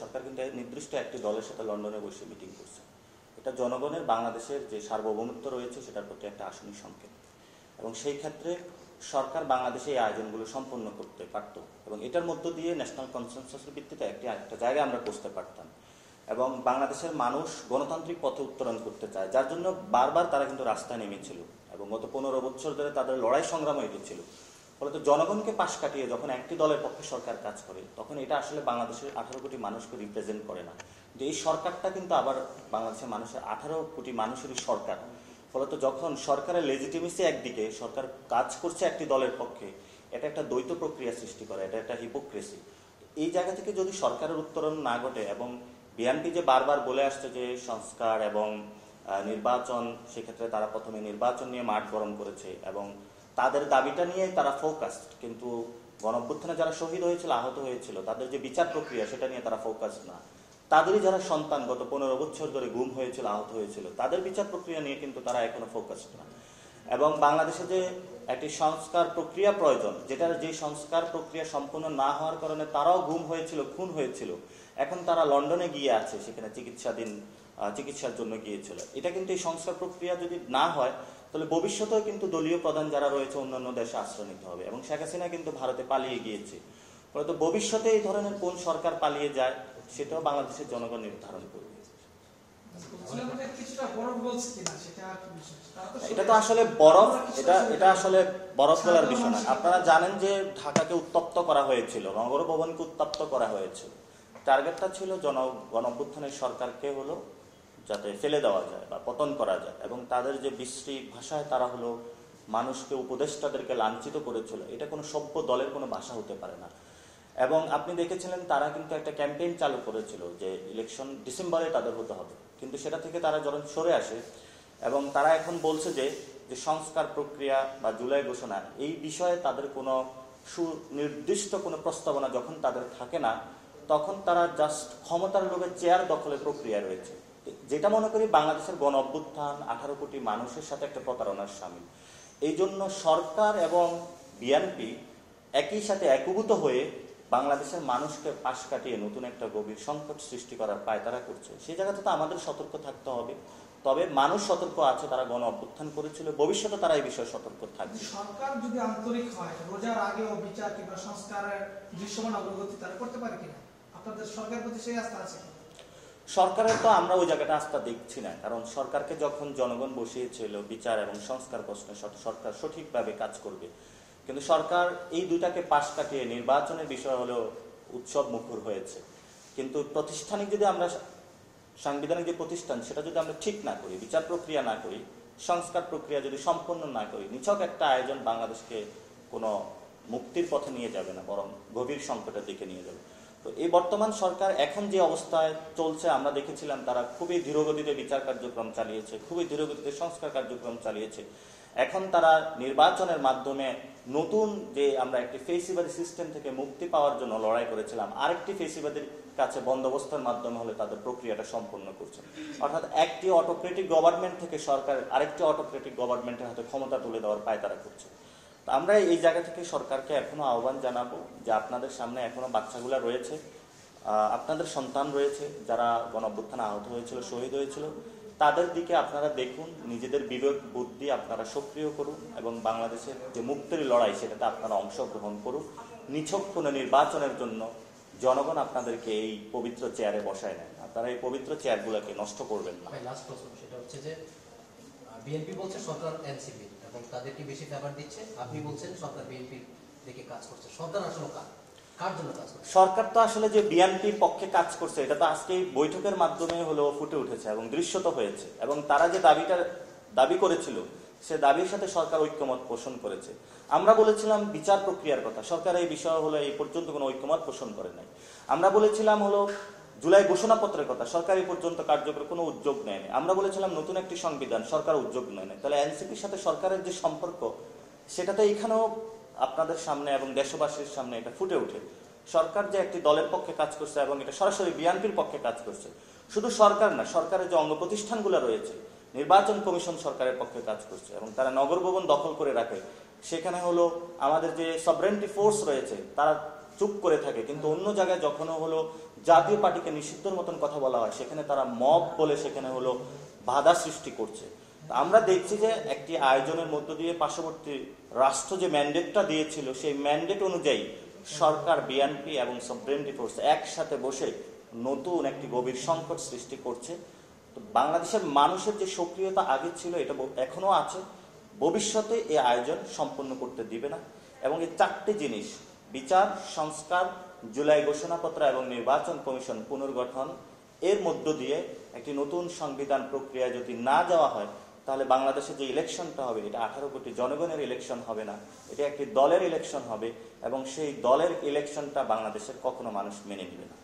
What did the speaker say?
সরকার কিন্তু নির্দিষ্ট একটি দলের সাথে লন্ডনে বসে মিটিং করছে। এটা জনগণের বাংলাদেশের যে সার্বভৌমত্ব রয়েছে সেটার প্রতি একটা আশনীয় সংকেত, এবং সেই ক্ষেত্রে সরকার বাংলাদেশে এই আয়োজনগুলো সম্পন্ন করতে পারত, এবং এটার মধ্য দিয়ে ন্যাশনাল কনসেনসাসের ভিত্তিতে একটা জায়গায় আমরা পৌঁছতে পারতাম। এবং বাংলাদেশের মানুষ গণতান্ত্রিক পথে উত্তরণ করতে চায়, যার জন্য বারবার তারা কিন্তু রাস্তায় নেমেছিল, এবং গত 15 বছর ধরে তাদের লড়াই সংগ্রাম এটি ছিল। ফলত জনগণকে পাশ কাটিয়ে যখন একটি দলের পক্ষে সরকার কাজ করে, তখন এটা আসলে বাংলাদেশের 18 কোটি মানুষকে রিপ্রেজেন্ট করে না। কিন্তু এই সরকারটা কিন্তু আবার বাংলাদেশের মানুষের 18 কোটি মানুষেরই সরকার। ফলত যখন সরকারের লেজিটিমেসি একদিকে, সরকার কাজ করছে একটি দলের পক্ষে, এটা একটা দ্বৈত প্রক্রিয়া সৃষ্টি করে, এটা একটা হিপোক্রেসি। এই জায়গা থেকে যদি সরকারের উত্তরণ না ঘটে, এবং বিএনপি যে বারবার বলে আসছে যে সংস্কার এবং নির্বাচন, সেক্ষেত্রে তারা প্রথমে নির্বাচন নিয়ে মাঠ গরম করেছে এবং তাদের দাবিটা নিয়ে তারা ফোকাসড, কিন্তু গণঅভ্যুত্থানে যারা শহীদ হয়েছিল, আহত হয়েছিল, তাদের যে বিচার প্রক্রিয়া সেটা নিয়ে তারা ফোকাস না। তাদেরই যারা সন্তান গত 15 বছর ধরে গুম হয়েছিল, আহত হয়েছিল, তাদের বিচার প্রক্রিয়া নিয়ে কিন্তু তারা এখনো ফোকাসড না। এবং বাংলাদেশে যে একটি সংস্কার প্রক্রিয়া প্রয়োজন, যে সংস্কার প্রক্রিয়া সম্পূর্ণ না হওয়ার কারণে তারাও গুম হয়েছিল, খুন হয়েছিল, এখন তারা লন্ডনে গিয়ে আছে, সেখানে চিকিৎসার জন্য গিয়েছিল। এটা কিন্তু এই সংস্কার প্রক্রিয়া যদি না হয়, তাহলে ভবিষ্যতেও কিন্তু দলীয় প্রধান যারা রয়েছে অন্যান্য দেশে আশ্রয় নিতে হবে, এবং শেখ হাসিনা কিন্তু ভারতে পালিয়ে গিয়েছে। ফলত ভবিষ্যতে এই ধরনের কোন সরকার পালিয়ে যায় সেটাও বাংলাদেশের জনগণ নির্ধারণ করবে। এটা তো আসলে বরফ, এটা আসলে বরফ গলার বিষয় না। আপনারা জানেন যে ঢাকাকে উত্তপ্ত করা হয়েছিল, নগর ভবনকে উত্তপ্ত করা হয়েছিল। টার্গেটটা ছিল গণঅভ্যুত্থানের সরকারকে হলো যাতে ফেলে দেওয়া যায় বা পতন করা যায়, এবং তাদের যে বিশ্রী ভাষায় তারা হলো মানুষকে, উপদেষ্টাদেরকে লাঞ্ছিত করেছিল, এটা কোনো সভ্য দলের কোনো ভাষা হতে পারে না। এবং আপনি দেখেছিলেন তারা কিন্তু একটা ক্যাম্পেইন চালু করেছিল যে ইলেকশন ডিসেম্বরে তাদের হতে হবে, কিন্তু সেটা থেকে তারা যখন সরে আসে, এবং তারা এখন বলছে যে সংস্কার প্রক্রিয়া বা জুলাই ঘোষণা, এই বিষয়ে তাদের কোনো সুনির্দিষ্ট কোনো প্রস্তাবনা যখন তাদের থাকে না, তখন তারা জাস্ট ক্ষমতার লোভে চেয়ার দখলের প্রক্রিয়া রয়েছে, যেটা মনে করি বাংলাদেশের গণ অভ্যুত্থান 18 কোটি মানুষের সাথে একটা প্রতারণার শামিল। এই জন্য সরকার এবং বিএনপি একই সাথে একীভূত হয়ে বাংলাদেশের মানুষকে পাশ কাটিয়ে নতুন একটা গভীর সংকট সৃষ্টি করার পায়তারা করছে। সেই জায়গাতে তো আমাদের সতর্ক থাকতে হবে। তবে মানুষ সতর্ক আছে, তারা গণ অভ্যুত্থান করেছিল, ভবিষ্যতে তারা এই বিষয়ে সতর্ক থাকবে। সরকার যদি আন্তরিক হয়, রোজার আগেও বিচার কিংবা সংস্কারের দৃশ্যমান অগ্রগতি তারা করতে পারে কিনা, আপনাদের সরকারের প্রতি সেই আস্থা আছে? সরকারের তো আমরা ওই জায়গাটা আস্থা দেখছি না, কারণ সরকারকে যখন জনগণ বসিয়েছিল বিচার এবং সংস্কার প্রশ্নে, সরকার সঠিকভাবে কাজ করবে, কিন্তু সরকার এই দুটাকে পাশ কাটিয়ে নির্বাচনের বিষয় হলো উৎসব মুখর হয়েছে। কিন্তু প্রাতিষ্ঠানিক যদি আমরা, সাংবিধানিক যে প্রতিষ্ঠান সেটা যদি আমরা ঠিক না করি, বিচার প্রক্রিয়া না করি, সংস্কার প্রক্রিয়া যদি সম্পন্ন না করি, নিছক একটা আয়োজন বাংলাদেশকে কোনো মুক্তির পথে নিয়ে যাবে না, বরং গভীর সংকটের দিকে নিয়ে যাবে। তো এই বর্তমান সরকার এখন যে অবস্থায় চলছে, আমরা দেখেছিলাম তারা খুবই ধীরগতিতে বিচার কার্যক্রম চালিয়েছে, খুবই ধীরগতিতে সংস্কার কার্যক্রম চালিয়েছে। এখন তারা নির্বাচনের মাধ্যমে নতুন যে আমরা একটি ফেসিবাদী সিস্টেম থেকে মুক্তি পাওয়ার জন্য লড়াই করেছিলাম, আরেকটি ফেসিবাদীর কাছে বন্দোবস্তের মাধ্যমে হলে তাদের প্রক্রিয়াটা সম্পন্ন করছে। অর্থাৎ একটি অটোক্রেটিক গভর্নমেন্ট থেকে সরকার আরেকটি অটোক্রেটিক গভর্নমেন্টের হাতে ক্ষমতা তুলে দেওয়ার পায়তারা করছে। তো আমরা এই জায়গা থেকে সরকারকে এখনো আহ্বান জানাবো যে আপনাদের সামনে এখনো বাচ্চাগুলা রয়েছে, আপনাদের সন্তান রয়েছে যারা গণঅভ্যুত্থানে আহত হয়েছিল, শহীদ হয়েছিল, তাদের দিকে আপনারা দেখুন, নিজেদের বিবেক বুদ্ধি আপনারা সক্রিয় করুন, এবং বাংলাদেশের যে মুক্তির লড়াই সেটাতে আপনারা অংশগ্রহণ করুন। নিছক কোনো নির্বাচনের জন্য জনগণ আপনাদেরকে এই পবিত্র চেয়ারে বসায় নেন, আপনারা এই পবিত্র চেয়ারগুলোকে নষ্ট করবেন না। লাস্ট প্রশ্ন সেটা হচ্ছে যে বিএনপি বলছে সরকার এনসিপি এবং তাদেরকে বেশি ফেভার দিচ্ছে, আপনি বলছেন সরকার বিএনপির দিকে কাজ করছে, সরকার আসলে কার জন্য কাজ করছে? সরকার তো আসলে যে বিএনপির পক্ষে কাজ করছে এটা তো আজকে বৈঠকের মাধ্যমে হলো ফুটে উঠেছে এবং দৃশ্যত হয়েছে, এবং তারা যে দাবি করেছিল সে দাবির সাথে সরকার ঐক্যমত পোষণ করেছে। আমরা বলেছিলাম বিচার প্রক্রিয়ার কথা, সরকার এই বিষয় হলো এই পর্যন্ত কোনো ঐক্যমত পোষণ করে নাই। আমরা বলেছিলাম হলো জুলাই ঘোষণাপত্রের কথা, সরকার এই পর্যন্ত কার্যকর কোনো উদ্যোগ নেয়নি। আমরা বলেছিলাম নতুন একটি সংবিধান, সরকার উদ্যোগ নেয় নাই। তাহলে এনসিপির সাথে সরকারের যে সম্পর্ক সেটা তো এইখানেও আপনাদের সামনে এবং দেশবাসীর সামনে এটা ফুটে ওঠে। সরকার যে একটি দলের পক্ষে কাজ করছে এবং এটা সরাসরি বিএনপির পক্ষে কাজ করছে। শুধু সরকার না, সরকারের যে অঙ্গ প্রতিষ্ঠানগুলো রয়েছে, নির্বাচন কমিশন সরকারের পক্ষে কাজ করছে, এবং তারা নগর ভবন দখল করে রাখে, সেখানে হলো আমাদের যে সভরেন্টি ফোর্স রয়েছে তারা চুপ করে থাকে, কিন্তু অন্য জায়গায় যখন হলো জাতীয় পার্টিকে নিষিদ্ধর মতন কথা বলা হয়, সেখানে তারা মব বলে সেখানে হলো বাধা সৃষ্টি করছে। আমরা দেখছি যে একটি আয়োজনের মধ্য দিয়ে পার্শ্ববর্তী রাষ্ট্র যে ম্যান্ডেটটা দিয়েছিল, সেই ম্যান্ডেট অনুযায়ী সরকার, বিএনপি এবং সভরেন্টি ফোর্স একসাথে বসে নতুন একটি গভীর সংকট সৃষ্টি করছে। তো বাংলাদেশের মানুষের যে সক্রিয়তা আগে ছিল, এটা এখনো আছে, ভবিষ্যতে এই আয়োজন সম্পন্ন করতে দিবে না। এবং এই চারটি জিনিস, বিচার, সংস্কার, জুলাই ঘোষণাপত্র এবং নির্বাচন কমিশন পুনর্গঠন, এর মধ্য দিয়ে একটি নতুন সংবিধান প্রক্রিয়া যদি না যাওয়া হয়, তাহলে বাংলাদেশে যে ইলেকশনটা হবে, এটা 18 কোটি জনগণের ইলেকশন হবে না, এটা একটি দলের ইলেকশন হবে, এবং সেই দলের ইলেকশনটা বাংলাদেশের কখনো মানুষ মেনে নেবে না।